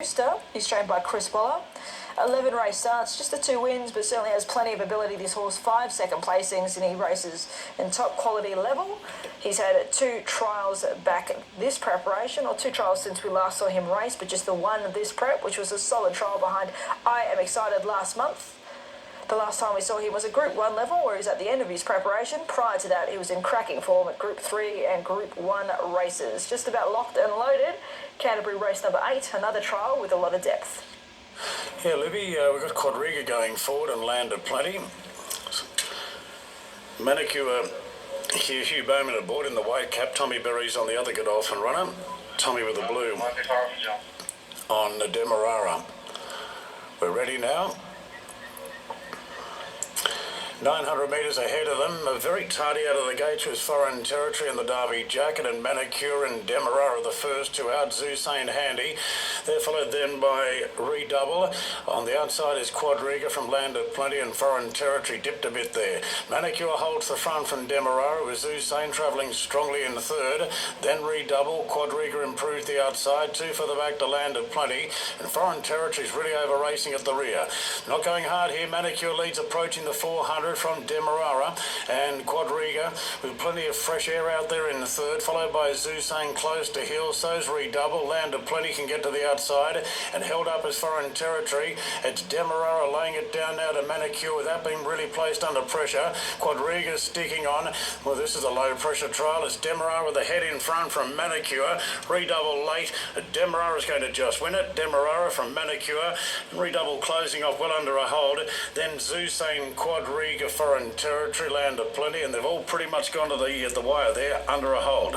He's trained by Chris Waller. 11 race starts, just the 2 wins, but certainly has plenty of ability. This horse, 5 second placings, and he races in top quality level. He's had 2 trials back this preparation, or 2 trials since we last saw him race, but just the one of this prep, which was a solid trial behind I Am Excited last month. The last time we saw him was at Group 1 level, where he's at the end of his preparation. Prior to that, he was in cracking form at Group 3 and Group 1 races. Just about locked and loaded. Canterbury race number 8, another trial with a lot of depth. Yeah, Libby, we've got Quadriga going forward and landed plenty. Manicure, Hugh Bowman aboard in the white cap. Tommy Berry's on the other Godolphin runner. Tommy with the blue on the Demerara. We're ready now. 900 metres ahead of them, very tardy out of the gates was Foreign Territory and the Derby Jacket, and Manicure and Demerara the first two out. Zusain Handy. They're followed then by Redouble. On the outside is Quadriga from Landed Plenty, and Foreign Territory dipped a bit there. Manicure holds the front from Demerara, with Zusain travelling strongly in the third. Then Redouble. Quadriga improves the outside. 2 for the back to Landed Plenty, and Foreign Territory's really over racing at the rear. Not going hard here. Manicure leads approaching the 400 from Demerara, and Quadriga with plenty of fresh air out there in the third, followed by Zusain close to heel. So's Redouble. Landed Plenty can get to the outside, and held up as Foreign Territory. It's Demerara laying it down now to Manicure without being really placed under pressure. Quadriga sticking on. Well, this is a low pressure trial. It's Demerara with the head in front from Manicure. Redouble late. Demerara's going to just win it. Demerara from Manicure. Redouble closing off well under a hold. Then Zusain, Quadriga, Foreign Territory, Landed Plenty, and they've all pretty much gone to the wire there under a hold.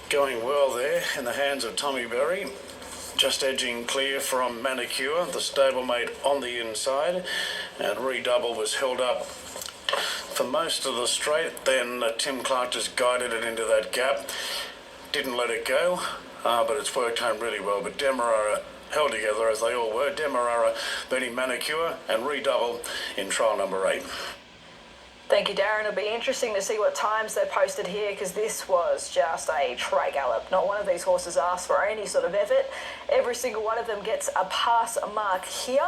Going well there in the hands of Tommy Berry. Just edging clear from Manicure, the stablemate on the inside, and Redouble was held up for most of the straight. Then Tim Clark just guided it into that gap. Didn't let it go, but it's worked home really well. But Demerara held together as they all were. Demerara beating Manicure and Redouble in trial number 8. Thank you, Darren. It'll be interesting to see what times they posted here, because this was just a tray gallop. Not one of these horses asked for any sort of effort. Every single one of them gets a pass mark here.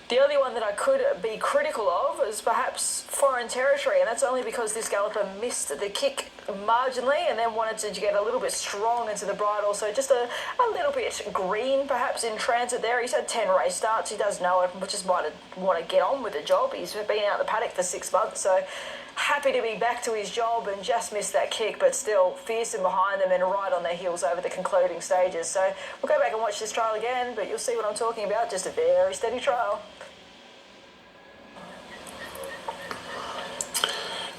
The only one that I could be critical of is perhaps Foreign Territory, and that's only because this galloper missed the kick marginally and then wanted to get a little bit strong into the bridle. So just a little bit green perhaps in transit there. He's had 10 race starts. He does know it, but just might want to get on with the job. He's been out of the paddock for 6 months, so happy to be back to his job, and just missed that kick, but still fearsome behind them and right on their heels over the concluding stages. So we'll go back and watch this trial again, but you'll see what I'm talking about. Just a very steady trial.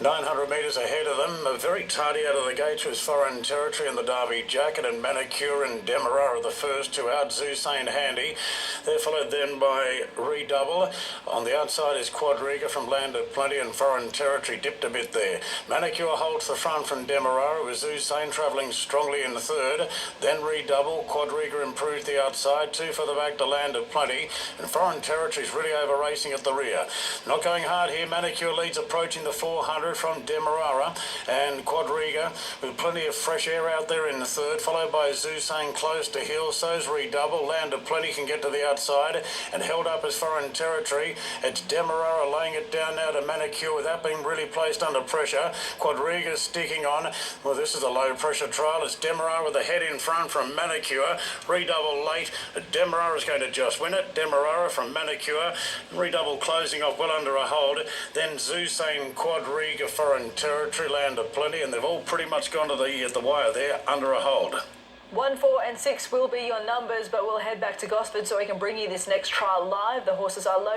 900 metres ahead of them, very tardy out of the gates was Foreign Territory and the Derby Jacket, and Manicure and Demerara the first two out. Zusain Handy. They're followed then by Redouble. On the outside is Quadriga from Landed Plenty, and Foreign Territory dipped a bit there. Manicure holds the front from Demerara, with Zusain travelling strongly in the third. Then Redouble. Quadriga improves the outside. 2 for the back to Landed Plenty, and Foreign Territory's really over racing at the rear. Not going hard here. Manicure leads approaching the 400 from Demerara, and Quadriga with plenty of fresh air out there in the third, followed by Zusain close to heel. So's Redouble. Landed Plenty can get to the outside, and held up as Foreign Territory. It's Demerara laying it down now to Manicure without being really placed under pressure. Quadriga sticking on. Well, this is a low pressure trial. It's Demerara with the head in front from Manicure. Redouble late. Demerara's going to just win it. Demerara from Manicure. Redouble closing off well under a hold. Then Zusain, Quadriga, Foreign Territory, Landed Plenty, and they've all pretty much gone to the wire there under a hold. 1, 4 and 6 will be your numbers, but we'll head back to Gosford so we can bring you this next trial live. The horses are low.